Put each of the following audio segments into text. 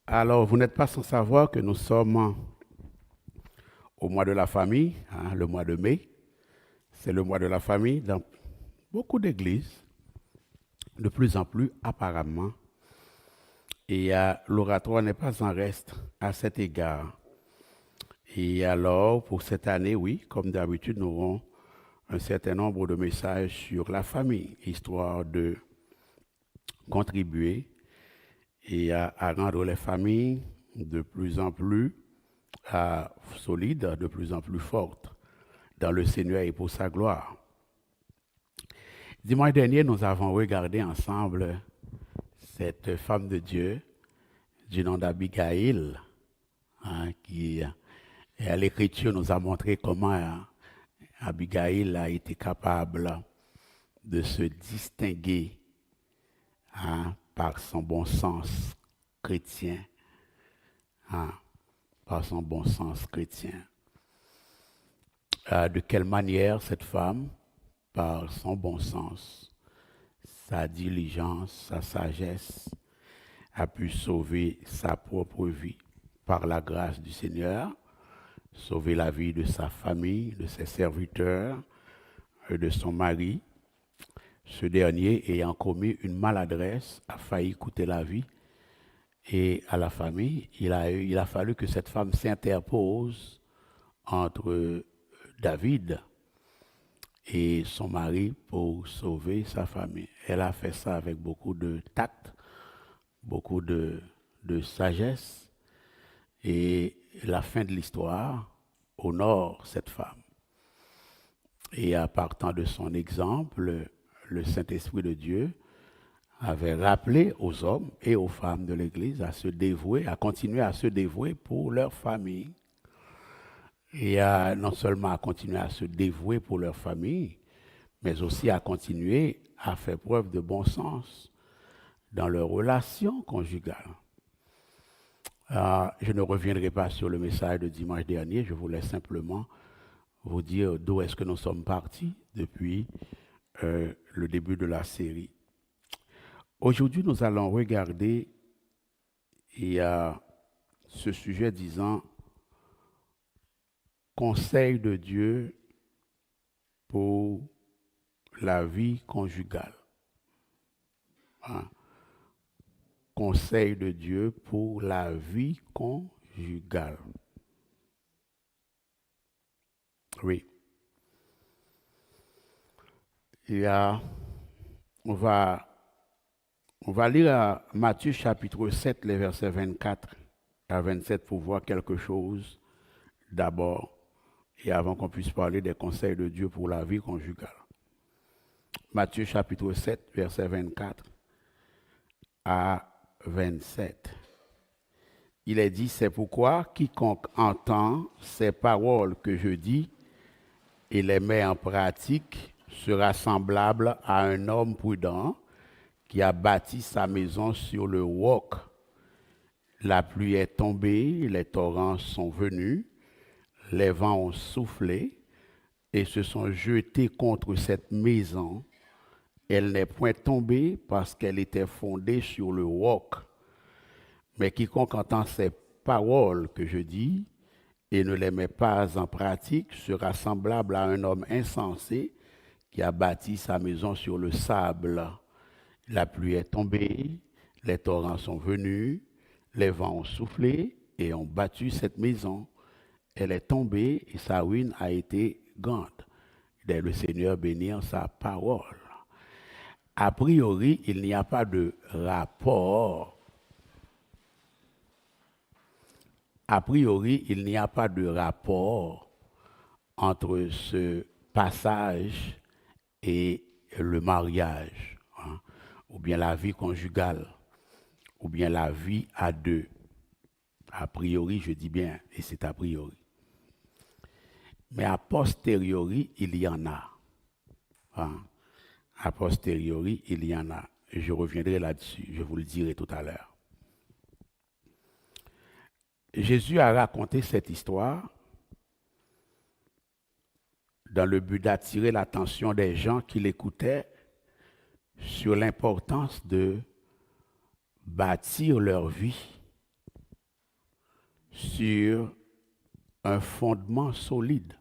Alors, vous n'êtes pas sans savoir que nous sommes au mois de la famille, le mois de mai. C'est le mois de la famille dans beaucoup d'églises, de plus en plus apparemment. Et l'oratoire n'est pas en reste à cet égard. Et alors, pour cette année, oui, comme d'habitude, nous aurons un certain nombre de messages sur la famille, histoire de contribuer et à rendre les familles de plus en plus solides, de plus en plus fortes dans le Seigneur et pour sa gloire. Dimanche dernier, nous avons regardé ensemble cette femme de Dieu du nom d'Abigail, qui et à l'Écriture nous a montré comment Abigail a été capable de se distinguer par son bon sens chrétien, par son bon sens chrétien. De quelle manière cette femme, par son bon sens, sa diligence, sa sagesse, a pu sauver sa propre vie par la grâce du Seigneur, sauver la vie de sa famille, de ses serviteurs, de son mari. Ce dernier, ayant commis une maladresse, a failli coûter la vie et à la famille. Il a fallu que cette femme s'interpose entre David et son mari pour sauver sa famille. Elle a fait ça avec beaucoup de tact, beaucoup de sagesse, et la fin de l'histoire honore cette femme. Et à partant de son exemple, le Saint-Esprit de Dieu avait rappelé aux hommes et aux femmes de l'Église à se dévouer, à continuer à se dévouer pour leur famille. Et non seulement à continuer à se dévouer pour leur famille, mais aussi à continuer à faire preuve de bon sens dans leurs relations conjugales. Je ne reviendrai pas sur le message de dimanche dernier, je voulais simplement vous dire d'où est-ce que nous sommes partis depuis le début de la série. Aujourd'hui, nous allons regarder ce sujet disant conseil de Dieu pour la vie conjugale. Conseil de Dieu pour la vie conjugale. Oui. On va lire Matthieu chapitre 7, les versets 24 à 27 pour voir quelque chose d'abord et avant qu'on puisse parler des conseils de Dieu pour la vie conjugale. Matthieu chapitre 7, verset 24 à 27. Il est dit, c'est pourquoi quiconque entend ces paroles que je dis et les met en pratique sera semblable à un homme prudent qui a bâti sa maison sur le roc. La pluie est tombée, les torrents sont venus, les vents ont soufflé et se sont jetés contre cette maison. Elle n'est point tombée parce qu'elle était fondée sur le roc. Mais quiconque entend ces paroles que je dis et ne les met pas en pratique sera semblable à un homme insensé qui a bâti sa maison sur le sable. La pluie est tombée, les torrents sont venus, les vents ont soufflé et ont battu cette maison. Elle est tombée et sa ruine a été grande. Dès le Seigneur bénir sa parole. A priori, il n'y a pas de rapport. A priori, il n'y a pas de rapport entre ce passage et le mariage, ou bien la vie conjugale, ou bien la vie à deux. A priori, je dis bien, et c'est a priori. Mais a posteriori, il y en a. A posteriori, il y en a. Je reviendrai là-dessus, je vous le dirai tout à l'heure. Jésus a raconté cette histoire dans le but d'attirer l'attention des gens qui l'écoutaient sur l'importance de bâtir leur vie sur un fondement solide.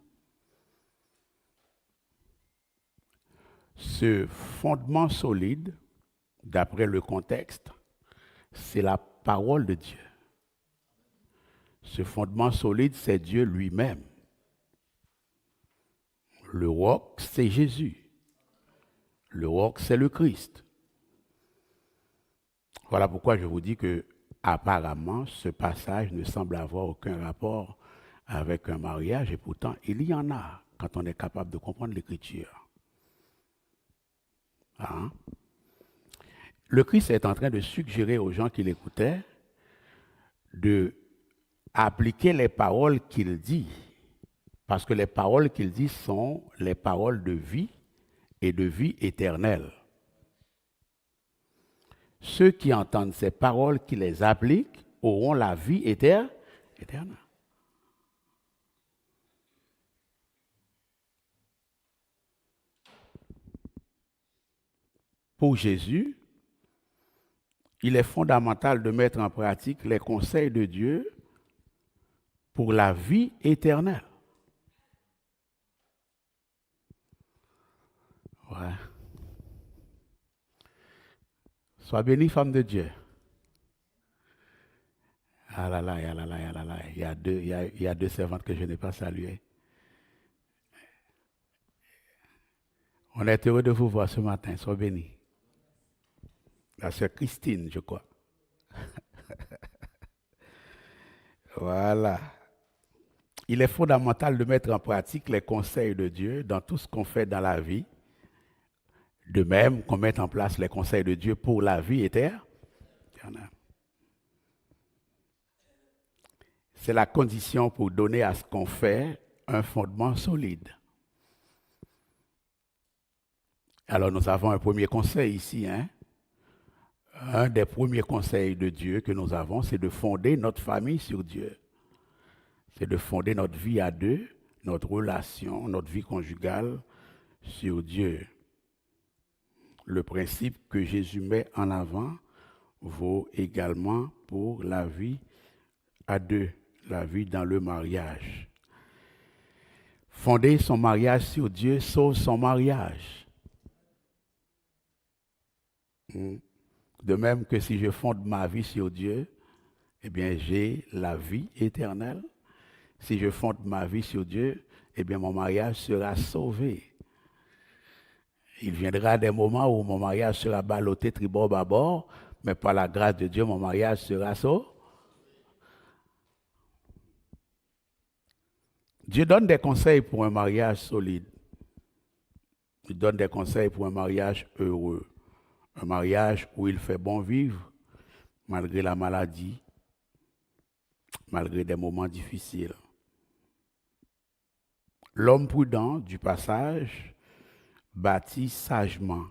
Ce fondement solide, d'après le contexte, c'est la parole de Dieu. Ce fondement solide, c'est Dieu lui-même. Le roc, c'est Jésus. Le roc, c'est le Christ. Voilà pourquoi je vous dis que, apparemment, ce passage ne semble avoir aucun rapport avec un mariage, et pourtant, il y en a quand on est capable de comprendre l'Écriture. Hein? Le Christ est en train de suggérer aux gens qui l'écoutaient de appliquer les paroles qu'il dit, parce que les paroles qu'il dit sont les paroles de vie et de vie éternelle. Ceux qui entendent ces paroles, qui les appliquent, auront la vie éternelle. Pour Jésus, il est fondamental de mettre en pratique les conseils de Dieu pour la vie éternelle. Ouais. Sois bénie, femme de Dieu. Ah là là, ah là là, ah là là. Il y a deux servantes que je n'ai pas saluées. On est heureux de vous voir ce matin. Sois bénie. La sœur Christine, je crois. Voilà. Il est fondamental de mettre en pratique les conseils de Dieu dans tout ce qu'on fait dans la vie. De même qu'on mette en place les conseils de Dieu pour la vie éternelle. C'est la condition pour donner à ce qu'on fait un fondement solide. Alors nous avons un premier conseil ici. Un des premiers conseils de Dieu que nous avons, c'est de fonder notre famille sur Dieu. C'est de fonder notre vie à deux, notre relation, notre vie conjugale sur Dieu. Le principe que Jésus met en avant vaut également pour la vie à deux, la vie dans le mariage. Fonder son mariage sur Dieu sauve son mariage. De même que si je fonde ma vie sur Dieu, eh bien j'ai la vie éternelle. Si je fonde ma vie sur Dieu, eh bien mon mariage sera sauvé. Il viendra des moments où mon mariage sera ballotté tribord bâbord, mais par la grâce de Dieu, mon mariage sera sauvé. Dieu donne des conseils pour un mariage solide. Il donne des conseils pour un mariage heureux. Un mariage où il fait bon vivre, malgré la maladie, malgré des moments difficiles. L'homme prudent du passage bâtit sagement,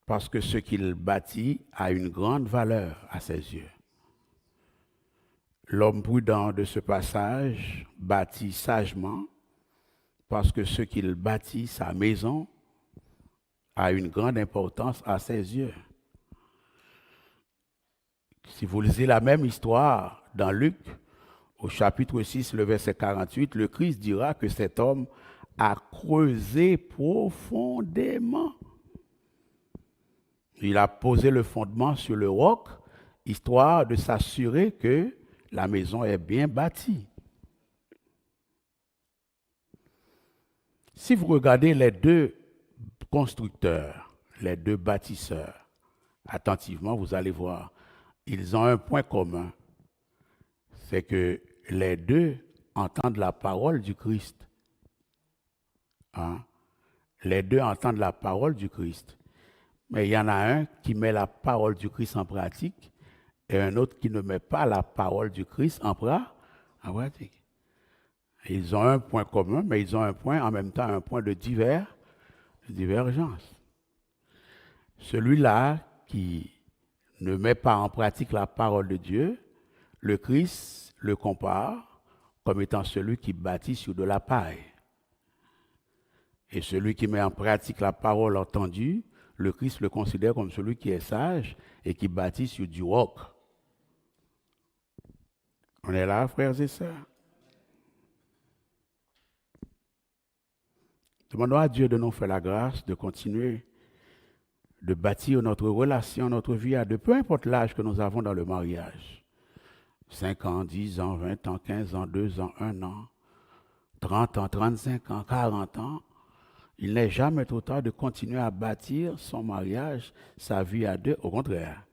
parce que ce qu'il bâtit a une grande valeur à ses yeux. L'homme prudent de ce passage bâtit sagement, parce que ce qu'il bâtit, sa maison, a une grande importance à ses yeux. Si vous lisez la même histoire dans Luc, au chapitre 6, le verset 48, le Christ dira que cet homme a creusé profondément. Il a posé le fondement sur le roc, histoire de s'assurer que la maison est bien bâtie. Si vous regardez les deux constructeurs, les deux bâtisseurs, attentivement, vous allez voir, ils ont un point commun. C'est que les deux entendent la parole du Christ. Les deux entendent la parole du Christ. Mais il y en a un qui met la parole du Christ en pratique et un autre qui ne met pas la parole du Christ en pratique. Ils ont un point commun, mais ils ont un point, en même temps, un point de divergence. Celui-là qui ne met pas en pratique la parole de Dieu, le Christ le compare comme étant celui qui bâtit sur de la paille. Et celui qui met en pratique la parole entendue, le Christ le considère comme celui qui est sage et qui bâtit sur du roc. On est là, frères et sœurs. Demandons à Dieu de nous faire la grâce de continuer de bâtir notre relation, notre vie à deux, peu importe l'âge que nous avons dans le mariage. 5 ans, 10 ans, 20 ans, 15 ans, 2 ans, 1 an, 30 ans, 35 ans, 40 ans. Il n'est jamais trop tard de continuer à bâtir son mariage, sa vie à deux. Au contraire,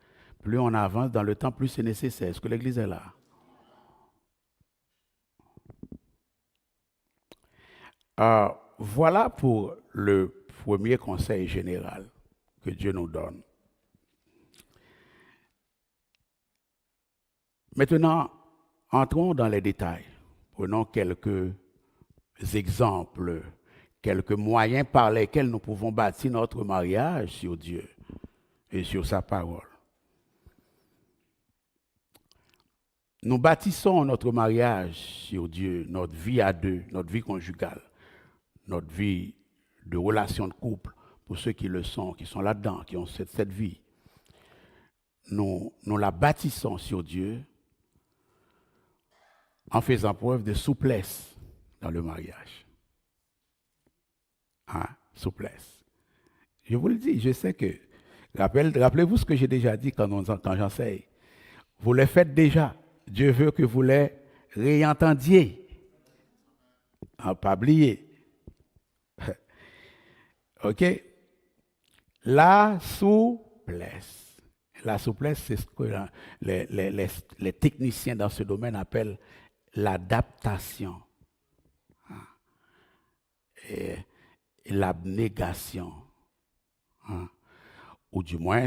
plus on avance dans le temps, plus c'est nécessaire. Est-ce que l'Église est là? Voilà pour le premier conseil général que Dieu nous donne. Maintenant, entrons dans les détails. Prenons quelques exemples, quelques moyens par lesquels nous pouvons bâtir notre mariage sur Dieu et sur sa parole. Nous bâtissons notre mariage sur Dieu, notre vie à deux, notre vie conjugale, notre vie de relation de couple, pour ceux qui le sont, qui sont là-dedans, qui ont cette vie. Nous la bâtissons sur Dieu en faisant preuve de souplesse dans le mariage. Hein? Souplesse. Je vous le dis, je sais que, rappelez-vous ce que j'ai déjà dit quand j'enseigne. Vous le faites déjà. Dieu veut que vous les réentendiez. Pas oublier. OK? La souplesse. La souplesse, c'est ce que les techniciens dans ce domaine appellent l'adaptation. Et l'abnégation. Ou du moins,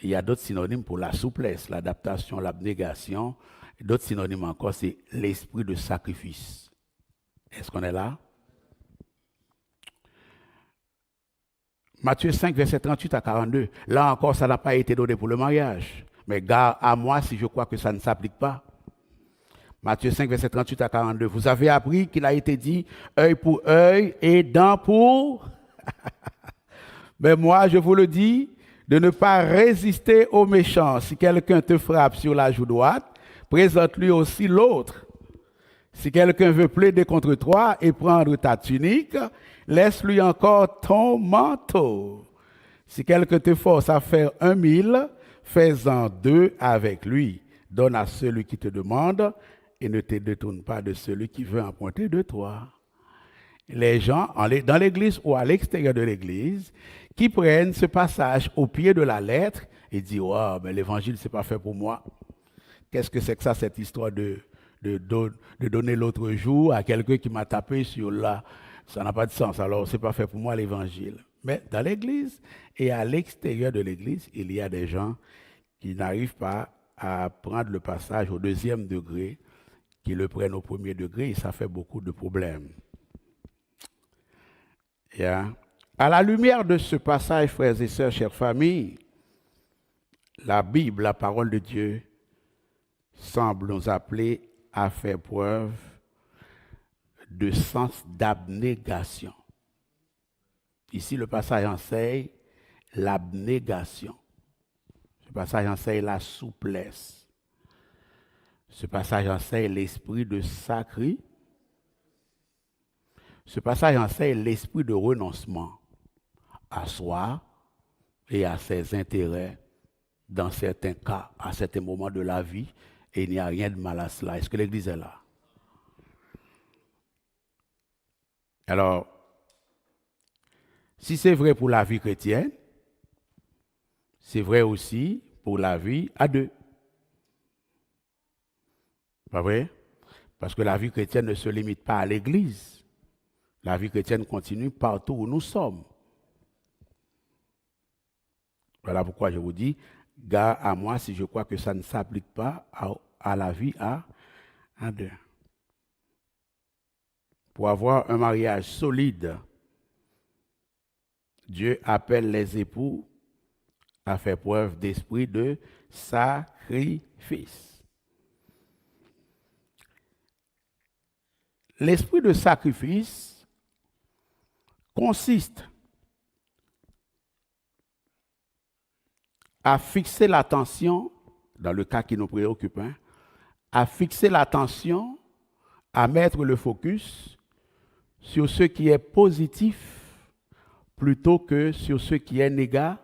il y a d'autres synonymes pour la souplesse, l'adaptation, l'abnégation. D'autres synonymes encore, c'est l'esprit de sacrifice. Est-ce qu'on est là? Matthieu 5, verset 38 à 42. Là encore, ça n'a pas été donné pour le mariage. Mais gare à moi si je crois que ça ne s'applique pas. Matthieu 5, verset 38 à 42. Vous avez appris qu'il a été dit œil pour œil et dent pour... Mais moi, je vous le dis, de ne pas résister aux méchants. Si quelqu'un te frappe sur la joue droite, présente-lui aussi l'autre. Si quelqu'un veut plaider contre toi et prendre ta tunique, laisse-lui encore ton manteau. Si quelqu'un te force à faire 1 000, fais-en 2 avec lui. Donne à celui qui te demande et ne te détourne pas de celui qui veut emprunter de toi. Les gens, dans l'église ou à l'extérieur de l'église, qui prennent ce passage au pied de la lettre et disent « Oh, mais l'évangile, ce n'est pas fait pour moi. » Qu'est-ce que c'est que ça, cette histoire de donner l'autre jour à quelqu'un qui m'a tapé sur là? Ça n'a pas de sens. Alors, ce n'est pas fait pour moi, l'évangile. Mais dans l'église et à l'extérieur de l'église, il y a des gens qui n'arrivent pas à prendre le passage au 2e degré, qui le prennent au 1er degré, et ça fait beaucoup de problèmes. Yeah. À la lumière de ce passage, frères et sœurs, chères familles, la Bible, la parole de Dieu, semble nous appeler à faire preuve de sens d'abnégation. Ici, le passage enseigne l'abnégation. Ce passage enseigne la souplesse. Ce passage enseigne l'esprit de sacrifice. Ce passage enseigne l'esprit de renoncement à soi et à ses intérêts dans certains cas, à certains moments de la vie, et il n'y a rien de mal à cela. Est-ce que l'Église est là? Alors, si c'est vrai pour la vie chrétienne, c'est vrai aussi pour la vie à deux. Pas vrai? Parce que la vie chrétienne ne se limite pas à l'Église. La vie chrétienne continue partout où nous sommes. Voilà pourquoi je vous dis, gare à moi si je crois que ça ne s'applique pas à la vie à deux. Pour avoir un mariage solide, Dieu appelle les époux à faire preuve d'esprit de sacrifice. L'esprit de sacrifice consiste à fixer l'attention, dans le cas qui nous préoccupe, à fixer l'attention, à mettre le focus sur ce qui est positif plutôt que sur ce qui est négatif.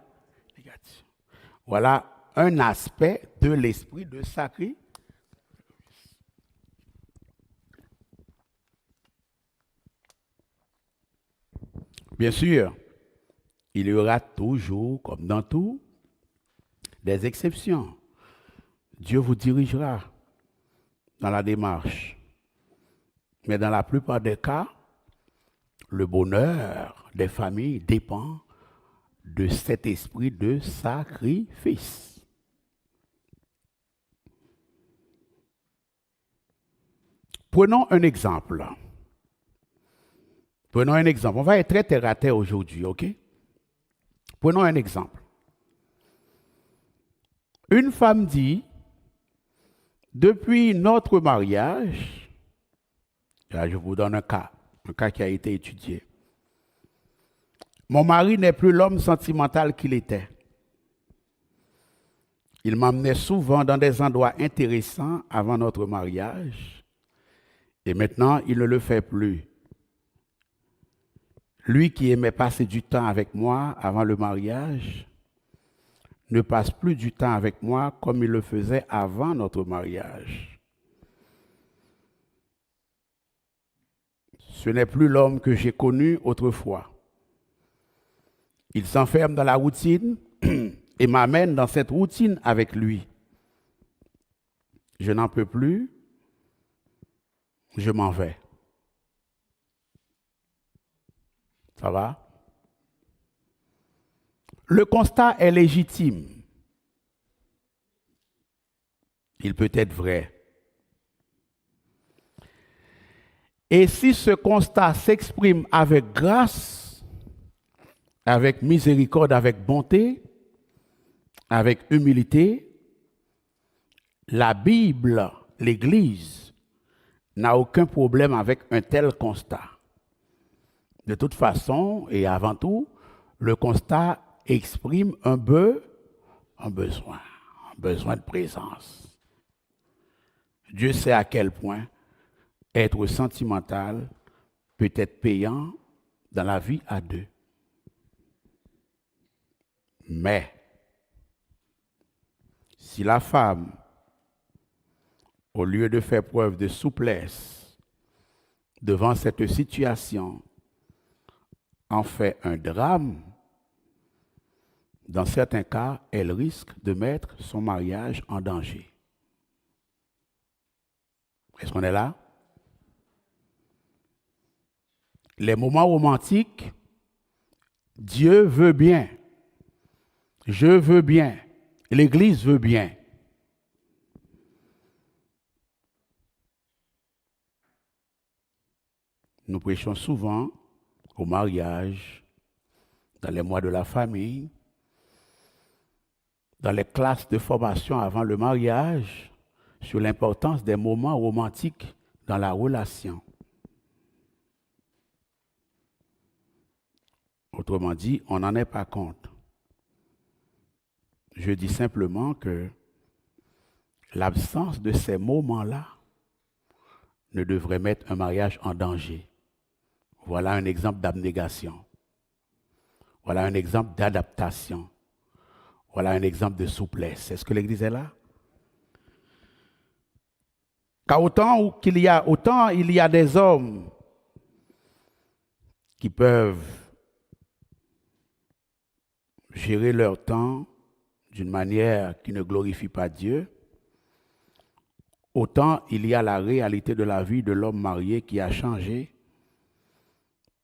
Voilà un aspect de l'esprit de sacrifice. Bien sûr, il y aura toujours, comme dans tout, des exceptions. Dieu vous dirigera dans la démarche. Mais dans la plupart des cas, le bonheur des familles dépend de cet esprit de sacrifice. Prenons un exemple. Prenons un exemple. On va être très terre à terre aujourd'hui, ok? Prenons un exemple. Une femme dit, depuis notre mariage, là je vous donne un cas qui a été étudié. Mon mari n'est plus l'homme sentimental qu'il était. Il m'emmenait souvent dans des endroits intéressants avant notre mariage et maintenant il ne le fait plus. Lui qui aimait passer du temps avec moi avant le mariage ne passe plus du temps avec moi comme il le faisait avant notre mariage. Ce n'est plus l'homme que j'ai connu autrefois. Il s'enferme dans la routine et m'amène dans cette routine avec lui. Je n'en peux plus, je m'en vais. Ça va? Le constat est légitime. Il peut être vrai. Et si ce constat s'exprime avec grâce, avec miséricorde, avec bonté, avec humilité, la Bible, l'Église, n'a aucun problème avec un tel constat. De toute façon, et avant tout, le constat exprime un besoin de présence. Dieu sait à quel point être sentimental peut être payant dans la vie à deux. Mais, si la femme, au lieu de faire preuve de souplesse devant cette situation, en fait un drame, dans certains cas, elle risque de mettre son mariage en danger. Est-ce qu'on est là? Les moments romantiques, Dieu veut bien. Je veux bien. L'Église veut bien. Nous prêchons souvent au mariage, dans les mois de la famille, dans les classes de formation avant le mariage, sur l'importance des moments romantiques dans la relation. Autrement dit, on n'en est pas compte. Je dis simplement que l'absence de ces moments-là ne devrait mettre un mariage en danger. Voilà un exemple d'abnégation. Voilà un exemple d'adaptation. Voilà un exemple de souplesse. Est-ce que l'Église est là? Car autant il y a des hommes qui peuvent gérer leur temps d'une manière qui ne glorifie pas Dieu, autant il y a la réalité de la vie de l'homme marié qui a changé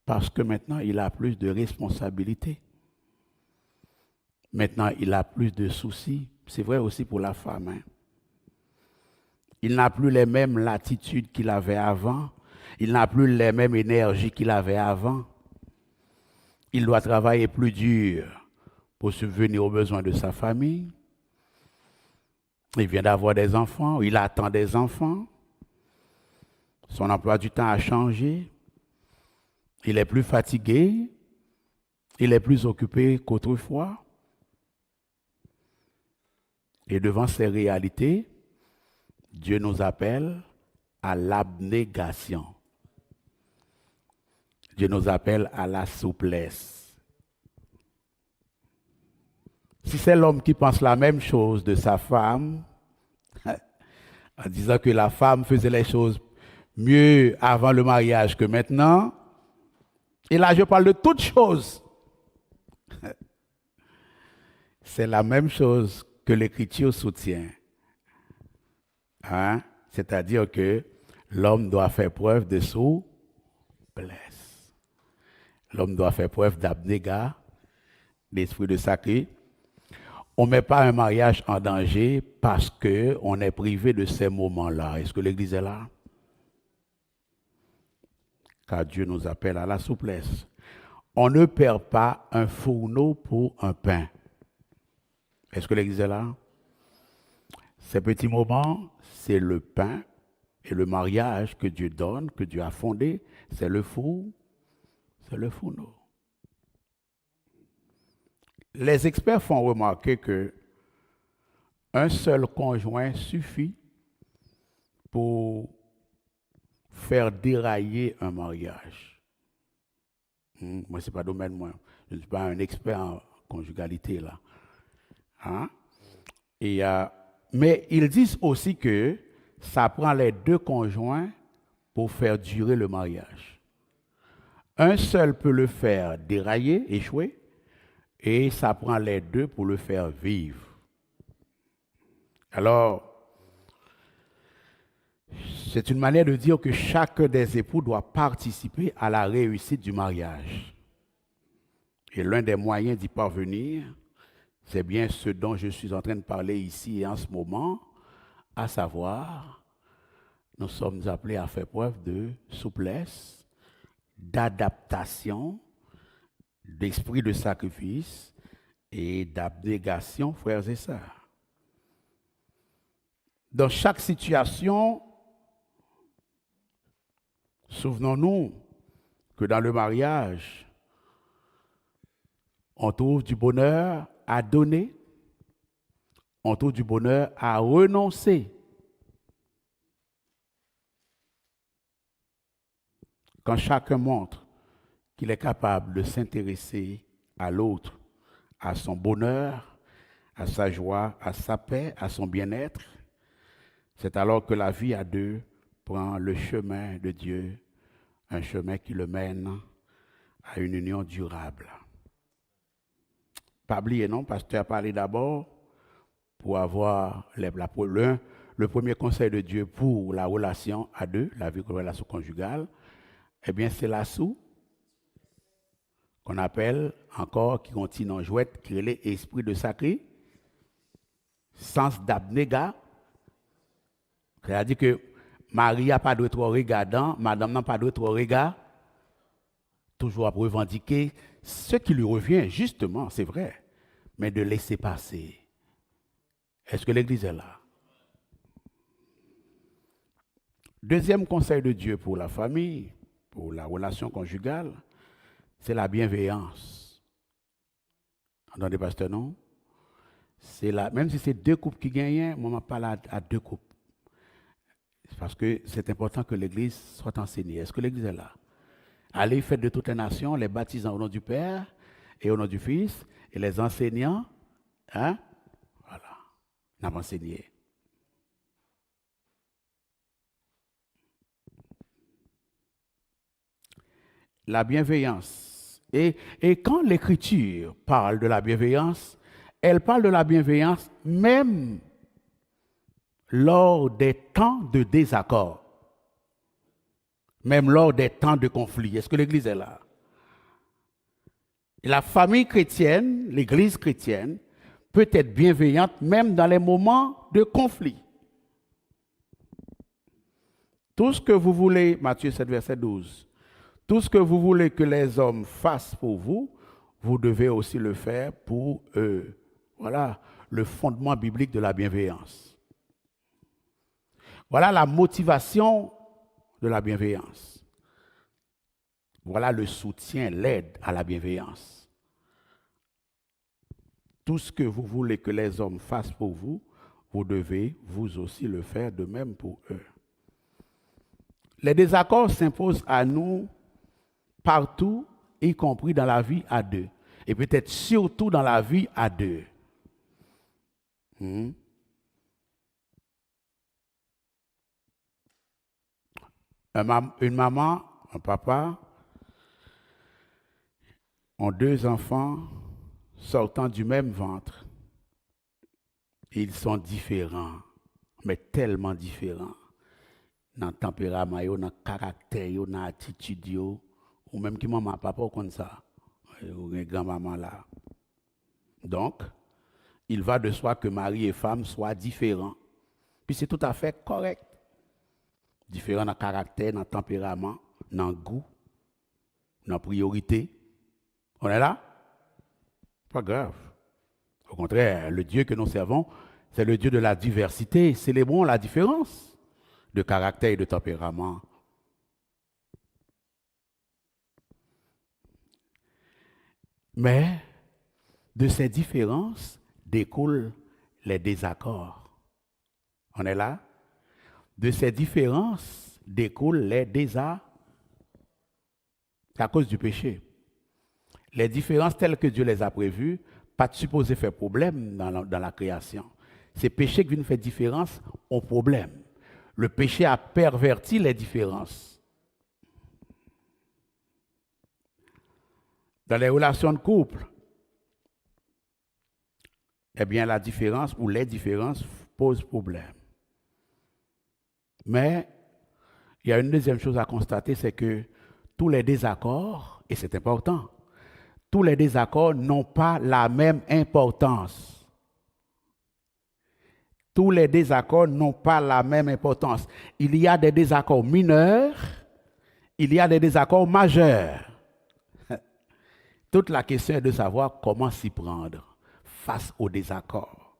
parce que maintenant il a plus de responsabilités. Maintenant il a plus de soucis. C'est vrai aussi pour la femme. Hein. Il n'a plus les mêmes latitudes qu'il avait avant. Il n'a plus les mêmes énergies qu'il avait avant. Il doit travailler plus dur pour subvenir aux besoins de sa famille. Il vient d'avoir des enfants, il attend des enfants. Son emploi du temps a changé. Il est plus fatigué. Il est plus occupé qu'autrefois. Et devant ces réalités, Dieu nous appelle à l'abnégation. Dieu nous appelle à la souplesse. Si c'est l'homme qui pense la même chose de sa femme, en disant que la femme faisait les choses mieux avant le mariage que maintenant, et là je parle de toutes choses, c'est la même chose que l'Écriture soutient. Hein? C'est-à-dire que l'homme doit faire preuve de souplesse. L'homme doit faire preuve d'abnégat, d'esprit de sacré. On ne met pas un mariage en danger parce qu'on est privé de ces moments-là. Est-ce que l'Église est là? Car Dieu nous appelle à la souplesse. On ne perd pas un fourneau pour un pain. Est-ce que l'Église est là? Ces petits moments, c'est le pain et le mariage que Dieu donne, que Dieu a fondé, c'est le fourneau. Les experts font remarquer que un seul conjoint suffit pour faire dérailler un mariage. Moi, ce n'est pas domaine, moi. Je ne suis pas un expert en conjugalité, là. Hein? Mais ils disent aussi que ça prend les deux conjoints pour faire durer le mariage. Un seul peut le faire dérailler, échouer, et ça prend les deux pour le faire vivre. Alors, c'est une manière de dire que chacun des époux doit participer à la réussite du mariage. Et l'un des moyens d'y parvenir, c'est bien ce dont je suis en train de parler ici et en ce moment, à savoir, nous sommes appelés à faire preuve de souplesse, d'adaptation, d'esprit de sacrifice et d'abnégation, frères et sœurs. Dans chaque situation, souvenons-nous que dans le mariage, on trouve du bonheur à donner, on trouve du bonheur à renoncer. Quand chacun montre qu'il est capable de s'intéresser à l'autre, à son bonheur, à sa joie, à sa paix, à son bien-être, c'est alors que la vie à deux prend le chemin de Dieu, un chemin qui le mène à une union durable. Pas oublier, non, pasteur a parlé d'abord pour avoir le premier conseil de Dieu pour la relation à deux, la vie de relation conjugale, eh bien c'est la sou qu'on appelle encore, qui continue en jouette, qui est l'esprit de sacré, sens d'abnégat. C'est-à-dire que Marie n'a pas de trop regardant, madame n'a pas de trop regard, toujours à revendiquer ce qui lui revient, justement, c'est vrai, mais de laisser passer. Est-ce que l'Église est là? Deuxième conseil de Dieu pour la famille, pour la relation conjugale, c'est la bienveillance. Entendez, pasteur, non? Même si c'est deux couples qui gagnent, moi, je parle à deux couples. Parce que c'est important que l'Église soit enseignée. Est-ce que l'Église est là? Allez, faites de toutes les nations, les baptisant au nom du Père et au nom du Fils, et les enseignants, hein? Voilà, on a enseigné. La bienveillance. Et quand l'Écriture parle de la bienveillance, elle parle de la bienveillance même lors des temps de désaccord, même lors des temps de conflit. Est-ce que l'Église est là? Et la famille chrétienne, l'Église chrétienne, peut être bienveillante même dans les moments de conflit. Tout ce que vous voulez, Matthieu 7, verset 12, tout ce que vous voulez que les hommes fassent pour vous, vous devez aussi le faire pour eux. Voilà le fondement biblique de la bienveillance. Voilà la motivation de la bienveillance. Voilà le soutien, l'aide à la bienveillance. Tout ce que vous voulez que les hommes fassent pour vous, vous devez vous aussi le faire de même pour eux. Les désaccords s'imposent à nous partout, y compris dans la vie à deux. Et peut-être surtout dans la vie à deux. Une maman, un papa ont deux enfants sortant du même ventre. Ils sont différents, mais tellement différents. Dans le tempérament, dans le caractère, dans l'attitude, ou même qui maman, papa, comme ça, ou une grand-maman là. Donc, il va de soi que mari et femme soient différents. Puis c'est tout à fait correct. Différents dans le caractère, dans le tempérament, dans le goût, dans la priorité. On est là? Pas grave. Au contraire, le Dieu que nous servons, c'est le Dieu de la diversité. Célébrons la différence de caractère et de tempérament. Mais de ces différences découlent les désaccords. On est là? De ces différences découlent les désaccords. C'est à cause du péché. Les différences telles que Dieu les a prévues, pas de supposé faire problème dans la création. Ces péchés qui viennent faire différence ont problème. Le péché a perverti les différences. Dans les relations de couple, eh bien, la différence ou les différences posent problème. Mais il y a une deuxième chose à constater, c'est que tous les désaccords, et c'est important, tous les désaccords n'ont pas la même importance. Tous les désaccords n'ont pas la même importance. Il y a des désaccords mineurs, il y a des désaccords majeurs. Toute la question est de savoir comment s'y prendre face aux désaccords.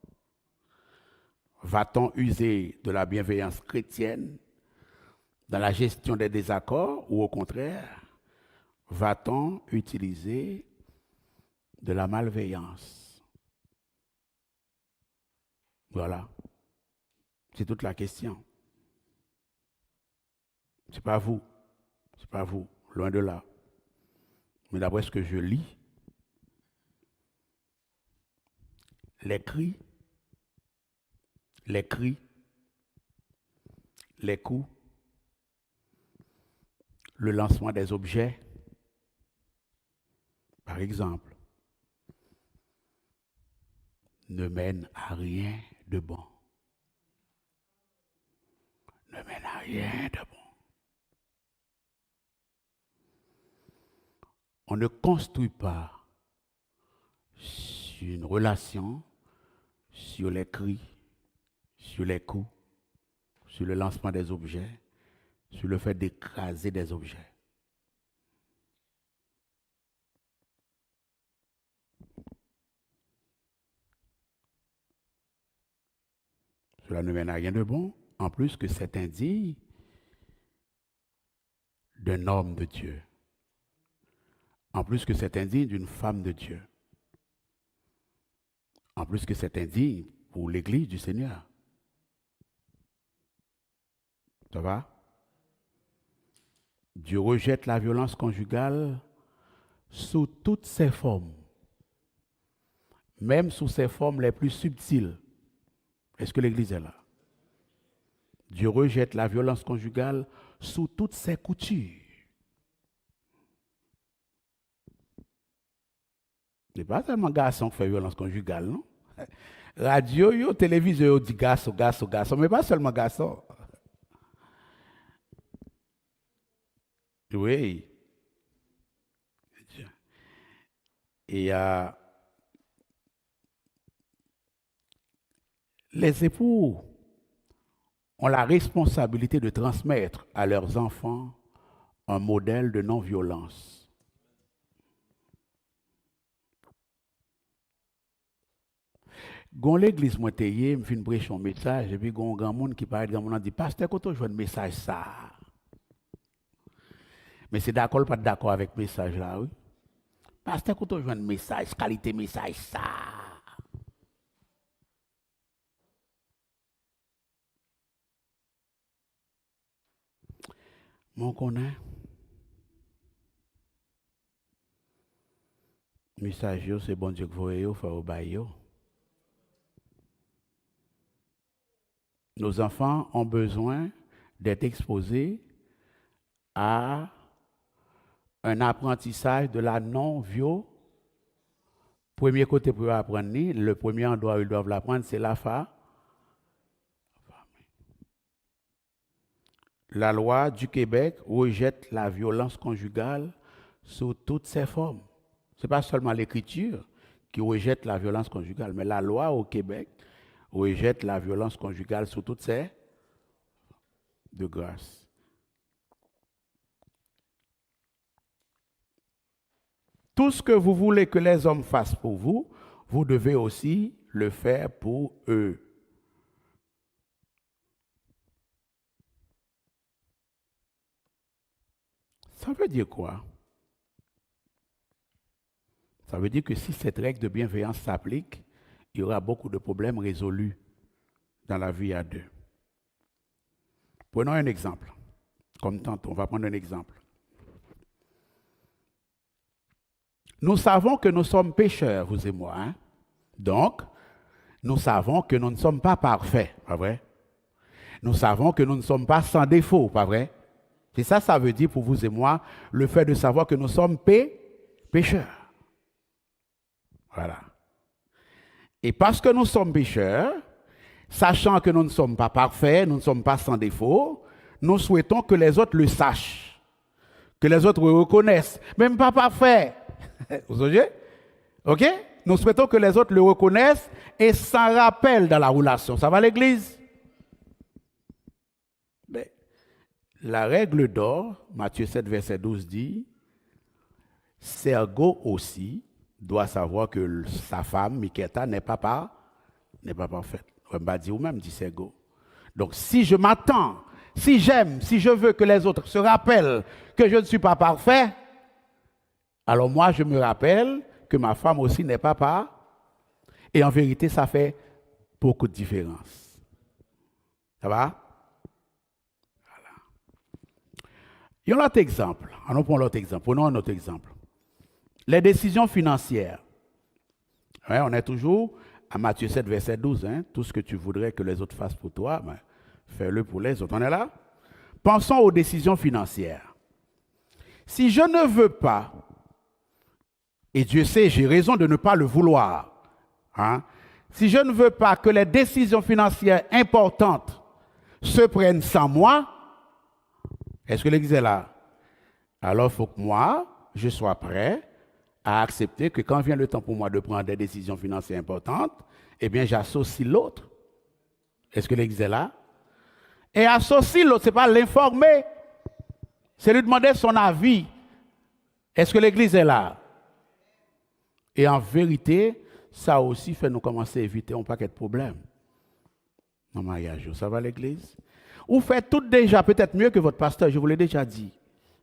Va-t-on user de la bienveillance chrétienne dans la gestion des désaccords ou au contraire, va-t-on utiliser de la malveillance? Voilà. C'est toute la question. C'est pas vous. C'est pas vous. Loin de là. Mais d'après ce que je lis, les cris, les coups, le lancement des objets, par exemple, ne mènent à rien de bon. Ne mènent à rien de bon. On ne construit pas une relation sur les cris, sur les coups, sur le lancement des objets, sur le fait d'écraser des objets. Cela ne mène à rien de bon, en plus que c'est indigne d'un homme de Dieu. En plus que c'est indigne d'une femme de Dieu. En plus que c'est indigne pour l'Église du Seigneur. Ça va? Dieu rejette la violence conjugale sous toutes ses formes, même sous ses formes les plus subtiles. Est-ce que l'Église est là? Dieu rejette la violence conjugale sous toutes ses coutures. Ce n'est pas seulement garçon qui fait violence conjugale, non? Radio, téléviseur, dit garçon, mais pas seulement garçon. Oui. Et les époux ont la responsabilité de transmettre à leurs enfants un modèle de non-violence. Gon l'église moi teye, me fin prêcher un message et puis gon grand monde qui parle grand monde dit pasteur quand on joue un message ça. Mais c'est d'accord pas d'accord avec message là oui. Pasteur quand on joue un message qualité message ça. Mon connaît. Message, c'est bon Dieu que vous voyez, faut obéir. Nos enfants ont besoin d'être exposés à un apprentissage de la non-violence. Premier côté pour apprendre, le premier endroit où ils doivent l'apprendre, c'est la famille. La loi du Québec rejette la violence conjugale sous toutes ses formes. Ce n'est pas seulement l'écriture qui rejette la violence conjugale, mais la loi au Québec rejette la violence conjugale sous toutes ses de grâce. Tout ce que vous voulez que les hommes fassent pour vous, vous devez aussi le faire pour eux. Ça veut dire quoi? Ça veut dire que si cette règle de bienveillance s'applique, il y aura beaucoup de problèmes résolus dans la vie à deux. Prenons un exemple. Comme tantôt, on va prendre un exemple. Nous savons que nous sommes pécheurs, vous et moi. Hein? Donc, nous savons que nous ne sommes pas parfaits, pas vrai? Nous savons que nous ne sommes pas sans défaut, pas vrai? C'est ça, ça veut dire pour vous et moi, le fait de savoir que nous sommes pécheurs. Voilà. Et parce que nous sommes pécheurs, sachant que nous ne sommes pas parfaits, nous ne sommes pas sans défaut, nous souhaitons que les autres le sachent, que les autres le reconnaissent, même pas parfait. Vous voyez? OK? Nous souhaitons que les autres le reconnaissent et s'en rappellent dans la relation. Ça va l'église? Mais la règle d'or, Matthieu 7, verset 12 dit, Sergo aussi doit savoir que sa femme, Miketa, n'est pas parfaite. On va dire ou même, dit Sergo. Donc si je m'attends, si j'aime, si je veux que les autres se rappellent que je ne suis pas parfait, alors moi je me rappelle que ma femme aussi n'est pas parfaite. Et en vérité, ça fait beaucoup de différence. Ça va? Voilà. Il y a un autre exemple. Allons prendre l'autre exemple. Prenons un autre exemple. Les décisions financières. Ouais, on est toujours à Matthieu 7, verset 12. Hein? Tout ce que tu voudrais que les autres fassent pour toi, ben, fais-le pour les autres. On est là? Pensons aux décisions financières. Si je ne veux pas, et Dieu sait, j'ai raison de ne pas le vouloir, hein? Si je ne veux pas que les décisions financières importantes se prennent sans moi, est-ce que l'Église est là? Alors il faut que moi, je sois prêt à accepter que quand vient le temps pour moi de prendre des décisions financières importantes, eh bien j'associe l'autre. Est-ce que l'Église est là? Et associer l'autre, ce n'est pas l'informer, c'est lui demander son avis. Est-ce que l'Église est là? Et en vérité, ça aussi fait nous commencer à éviter un paquet de problèmes. Non, mariage, ça va l'Église? Vous faites tout déjà, peut-être mieux que votre pasteur, je vous l'ai déjà dit.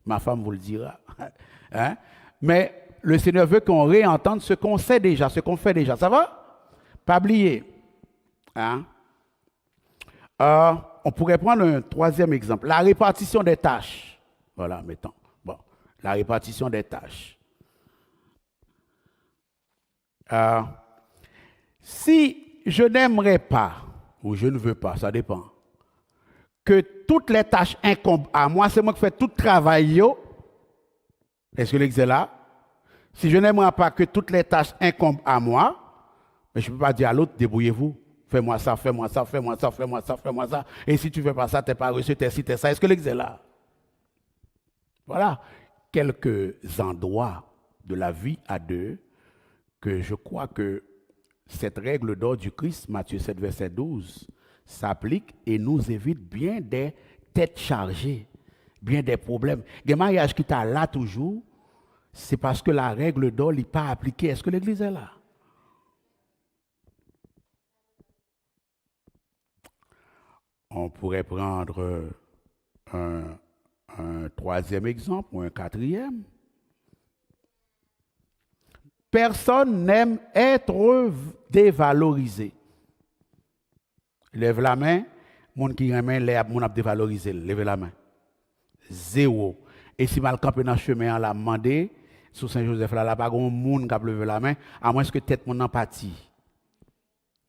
Ma femme vous le dira. Hein? Mais le Seigneur veut qu'on réentende ce qu'on sait déjà, ce qu'on fait déjà. Ça va? Pas oublier. Hein? On pourrait prendre un troisième exemple. La répartition des tâches. Voilà, mettons. Bon, la répartition des tâches. Si je n'aimerais pas, ou je ne veux pas, ça dépend, que toutes les tâches incombent à moi, c'est moi qui fais tout le travail. Est-ce que l'Église est là? Si je n'aimerais pas que toutes les tâches incombent à moi, mais je ne peux pas dire à l'autre, débrouillez-vous. Fais-moi ça, fais-moi ça, fais-moi ça, fais-moi ça, fais-moi ça. Et si tu ne fais pas ça, tu n'es pas reçu, tu es ci, tu es ça. Est-ce que l'Église est là? Voilà quelques endroits de la vie à deux que je crois que cette règle d'or du Christ, Matthieu 7, verset 12, s'applique et nous évite bien des têtes chargées, bien des problèmes. Les mariages qui sont là toujours, c'est parce que la règle d'or n'est pas appliquée. Est-ce que l'Église est là? On pourrait prendre un troisième exemple ou un quatrième. Personne n'aime être dévalorisé. Lève la main, monde qui aime l'air, monde a dévalorisé, lève la main. Zéro. Et si mal campé dans le chemin, on l'a demandé, sous Saint-Joseph, là, pas grand monde qui a levé la main, à moins que tête mon empathie.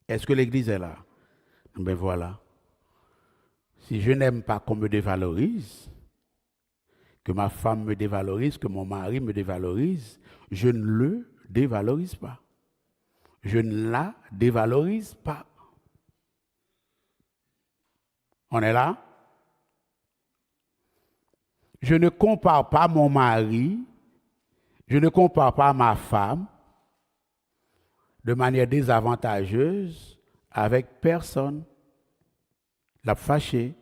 Est-ce que l'église est là? Ben voilà. Si je n'aime pas qu'on me dévalorise, que ma femme me dévalorise, que mon mari me dévalorise, je ne le dévalorise pas. Je ne la dévalorise pas. On est là? Je ne compare pas mon mari, je ne compare pas ma femme de manière désavantageuse avec personne. La fâché,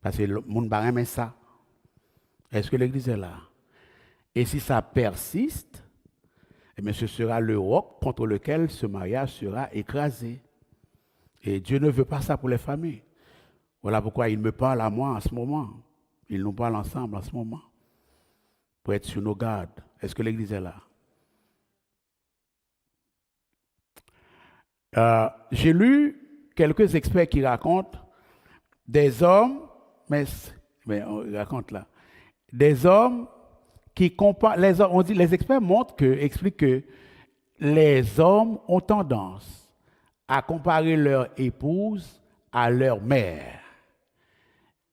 parce que le monde va aimer ça. Est-ce que l'église est là? Et si ça persiste, eh bien, ce sera le roc contre lequel ce mariage sera écrasé. Et Dieu ne veut pas ça pour les familles. Voilà pourquoi il me parle à moi en ce moment. Il nous parle ensemble en ce moment. Pour être sur nos gardes. Est-ce que l'église est là? J'ai lu quelques experts qui racontent des hommes, mais on raconte là, des hommes qui comparent, les experts expliquent que les hommes ont tendance à comparer leur épouse à leur mère.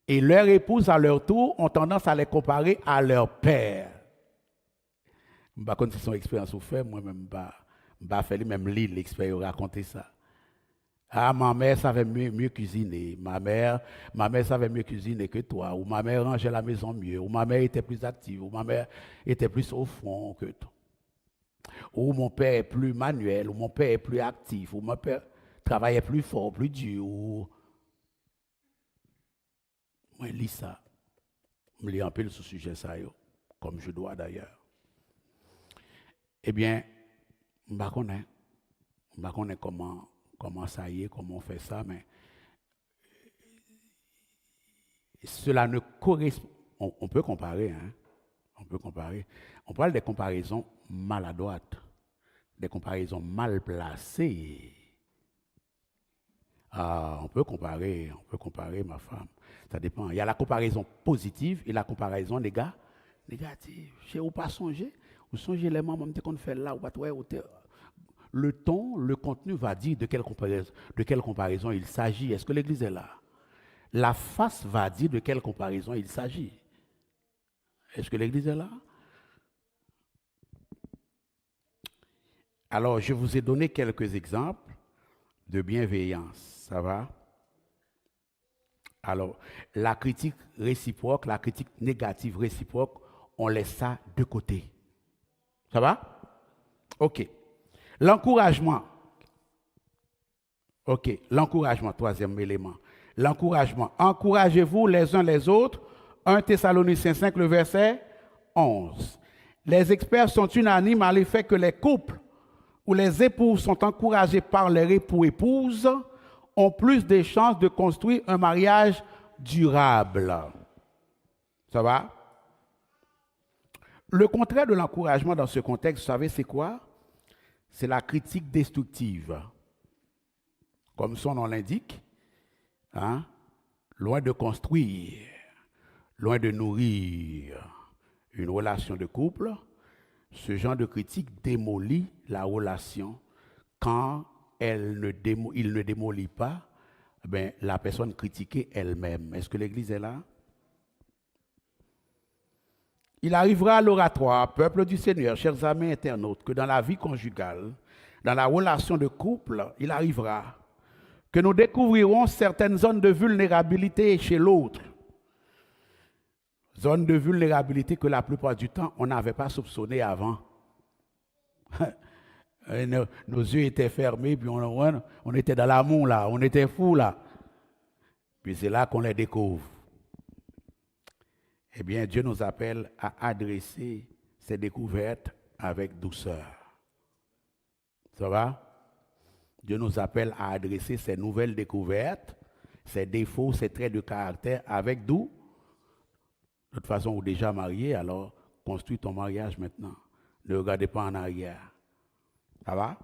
Et leurs épouses, à leur tour, ont tendance à les comparer à leur père. Je ne sais pas si c'est son expérience ou fait, moi-même, je ne sais pas même lire l'expérience, raconter ça. Ah, ma mère savait mieux cuisiner. Ma mère savait mieux cuisiner que toi. Ou ma mère rangeait la maison mieux. Ou ma mère était plus active. Ou ma mère était plus au fond que toi. Ou mon père est plus manuel. Ou mon père est plus actif. Ou mon père travaillait plus fort, plus dur. Ou... Moi, je lis ça. Je lis un peu sur ce sujet, ça, comme je dois d'ailleurs. Eh bien, je ne sais pas comment ça y est, comment on fait ça, mais cela ne correspond. On peut comparer, hein? On peut comparer. On parle des comparaisons maladroites, des comparaisons mal placées. Ah, on peut comparer, ma femme. Ça dépend. Il y a la comparaison positive et la comparaison négative. Chez vous pas songer, vous songez les mamans qu'on fait là, le ton, le contenu va dire de quelle comparaison il s'agit. Est-ce que l'église est là? La face va dire de quelle comparaison il s'agit. Est-ce que l'église est là? Alors, je vous ai donné quelques exemples de bienveillance. Ça va? Alors, la critique réciproque, la critique négative réciproque, on laisse ça de côté. Ça va? OK. L'encouragement. OK. L'encouragement, troisième élément. L'encouragement. Encouragez-vous les uns les autres. 1 Thessaloniciens 5, le verset 11. Les experts sont unanimes à l'effet que les couples où les épouses sont encouragées par leurs époux-épouses ont plus de chances de construire un mariage durable. Ça va? Le contraire de l'encouragement dans ce contexte, vous savez, c'est quoi? C'est la critique destructive. Comme son nom l'indique, hein? Loin de construire, loin de nourrir une relation de couple, ce genre de critique démolit la relation quand il ne démolit pas la personne critiquée elle-même. Est-ce que l'Église est là? Il arrivera à l'oratoire, peuple du Seigneur, chers amis internautes, que dans la vie conjugale, dans la relation de couple, il arrivera que nous découvrirons certaines zones de vulnérabilité chez l'autre. Zones de vulnérabilité que la plupart du temps, on n'avait pas soupçonné avant. Nos yeux étaient fermés, puis on était dans l'amour là, on était fous là. Puis c'est là qu'on les découvre. Eh bien, Dieu nous appelle à adresser ces découvertes avec douceur. Ça va? Dieu nous appelle à adresser ces nouvelles découvertes, ces défauts, ces traits de caractère avec douceur. De toute façon, vous êtes déjà marié, alors construis ton mariage maintenant. Ne regardez pas en arrière. Ça va?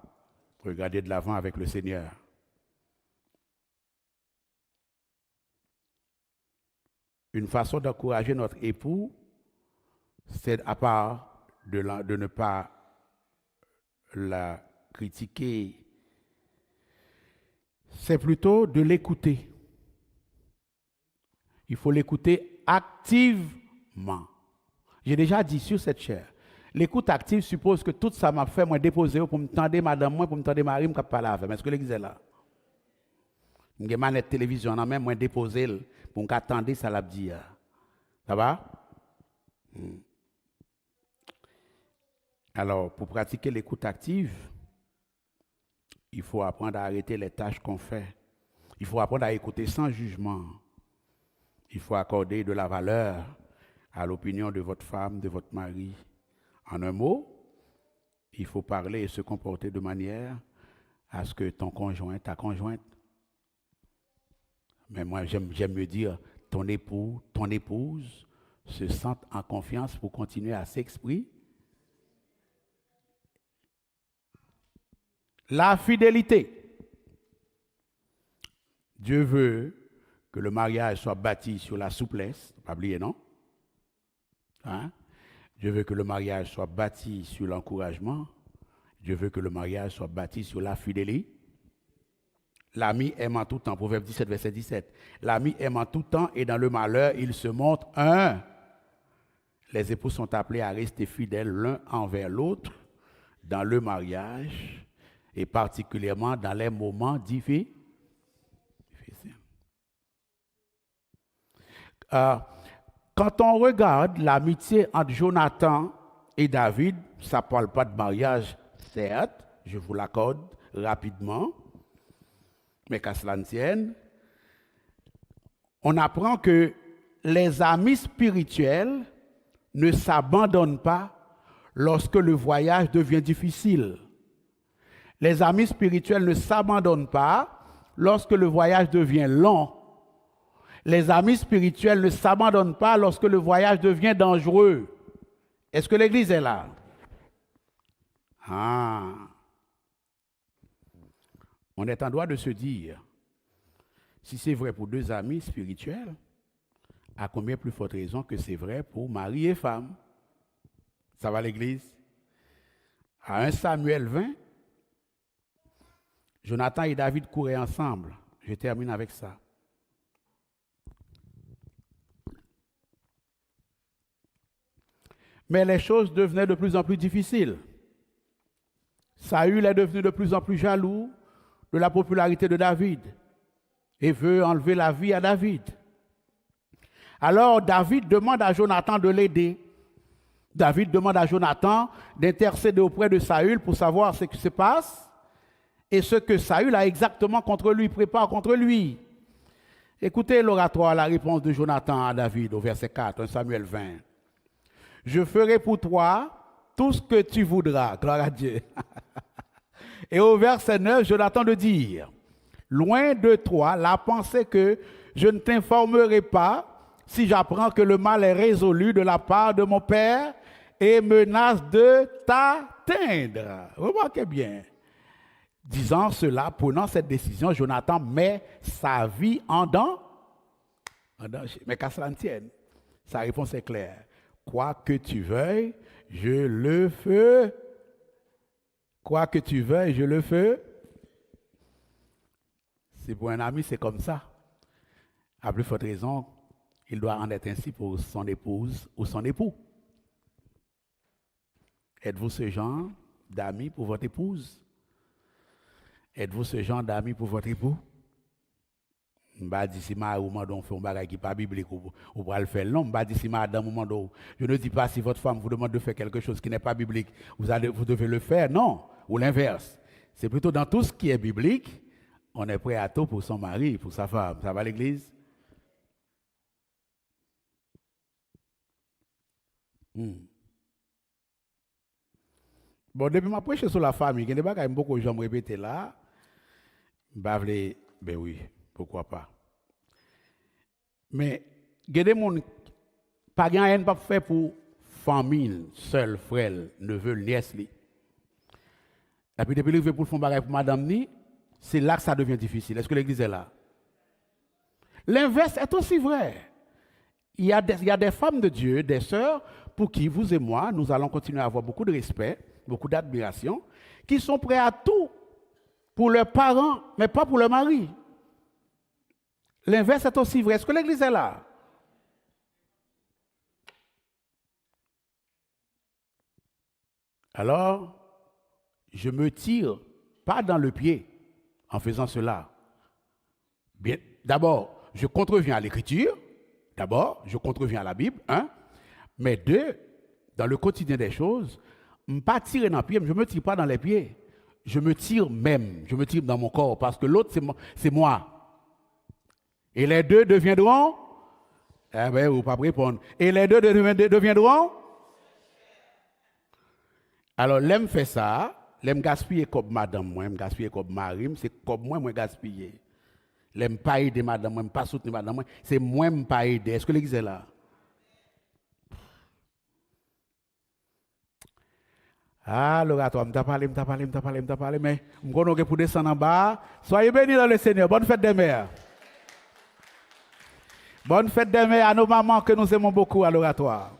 Regardez de l'avant avec le Seigneur. Une façon d'encourager notre époux, c'est à part de ne pas la critiquer, c'est plutôt de l'écouter. Il faut l'écouter activement. J'ai déjà dit sur cette chaire, l'écoute active suppose que tout ça m'a fait, moi déposer pour me tendre madame, moi pour me tendre mari, je parler avec. Est-ce que l'église est là? Je manette télévision, même moi déposer pour me attendre ça l'a dit. Ça va? Alors, pour pratiquer l'écoute active, il faut apprendre à arrêter les tâches qu'on fait. Il faut apprendre à écouter sans jugement. Il faut accorder de la valeur à l'opinion de votre femme, de votre mari. En un mot, il faut parler et se comporter de manière à ce que ton conjoint, ta conjointe, mais moi j'aime mieux dire ton époux, ton épouse se sentent en confiance pour continuer à s'exprimer. La fidélité. Dieu veut que le mariage soit bâti sur la souplesse, pas oublier, non? Hein? Dieu veut que le mariage soit bâti sur l'encouragement. Dieu veut que le mariage soit bâti sur la fidélité. L'ami aime en tout temps, Proverbe 17, verset 17. L'ami aime en tout temps et dans le malheur, il se montre un. Les époux sont appelés à rester fidèles l'un envers l'autre dans le mariage et particulièrement dans les moments difficiles. Quand on regarde l'amitié entre Jonathan et David, ça ne parle pas de mariage, certes, je vous l'accorde rapidement, mais qu'à cela ne tienne, on apprend que les amis spirituels ne s'abandonnent pas lorsque le voyage devient difficile. Les amis spirituels ne s'abandonnent pas lorsque le voyage devient long. Les amis spirituels ne s'abandonnent pas lorsque le voyage devient dangereux. Est-ce que l'Église est là? Ah. On est en droit de se dire, si c'est vrai pour deux amis spirituels, à combien plus forte raison que c'est vrai pour mari et femme? Ça va l'Église? À 1 Samuel 20, Jonathan et David couraient ensemble. Je termine avec ça. Mais les choses devenaient de plus en plus difficiles. Saül est devenu de plus en plus jaloux de la popularité de David et veut enlever la vie à David. Alors David demande à Jonathan de l'aider. David demande à Jonathan d'intercéder auprès de Saül pour savoir ce qui se passe et ce que Saül a exactement contre lui, prépare contre lui. Écoutez l'oratoire, la réponse de Jonathan à David au verset 4, 1 Samuel 20. Je ferai pour toi tout ce que tu voudras, gloire à Dieu. Et au verset 9, Jonathan de dire, loin de toi la pensée que je ne t'informerai pas si j'apprends que le mal est résolu de la part de mon père et menace de t'atteindre. Remarquez bien. Disant cela, prenant cette décision, Jonathan met sa vie en danger. Mais qu'à cela ne tienne, sa réponse est claire. Quoi que tu veuilles, je le fais. Quoi que tu veuilles, je le fais. C'est pour un ami, c'est comme ça. À plus forte raison, il doit en être ainsi pour son épouse ou son époux. Êtes-vous ce genre d'ami pour votre épouse? Êtes-vous ce genre d'ami pour votre époux? Je ne dis pas si madame fait un bagage qui n'est pas biblique ou le faire. Non, je ne dis pas si madame je ne dis pas si votre femme vous demande de faire quelque chose qui n'est pas biblique, vous devez le faire. Non, ou l'inverse. C'est plutôt dans tout ce qui est biblique, on est prêt à tout pour son mari, pour sa femme. Ça va l'Église? Bon, depuis ma prêche sur la famille, il y a des bagages beaucoup de gens me répéter là. Ben oui, pourquoi pas. Mais, il y a des gens qui ne pas fait pour famille, seul, frère, neveu, nièce. Et puis, depuis qu'il veut pour faire bagage pour madame ni, c'est là que ça devient difficile. Est-ce que l'Église est là? L'inverse est aussi vrai. il y a des femmes de Dieu, des sœurs, pour qui vous et moi, nous allons continuer à avoir beaucoup de respect, beaucoup d'admiration, qui sont prêts à tout pour leurs parents, mais pas pour leur mari. L'inverse est aussi vrai. Est-ce que l'Église est là? Alors, je me tire pas dans le pied en faisant cela. Bien, d'abord, je contreviens à l'Écriture. D'abord, je contreviens à la Bible. Mais deux, dans le quotidien des choses, je ne pas tirer dans le pied, je ne me tire pas dans les pieds. Je me tire même, je me tire dans mon corps parce que l'autre, c'est moi. Et les deux deviendront, eh bien, vous ne pouvez pas répondre. Et les deux deviendront. Alors, l'aime fait ça, l'aime gaspiller comme madame, moi, l'aime gaspiller comme mari, c'est comme moi gaspiller. L'aime pas aider madame, moi, pas soutenir madame, moi, c'est moi pas aider. Est-ce que l'église est là? Ah, l'oratoire, m't'a parlé, mais m'konno pour descendre en bas. Soyez bénis dans le Seigneur. Bonne fête des mères. Bonne fête des mères à nos mamans que nous aimons beaucoup à l'oratoire.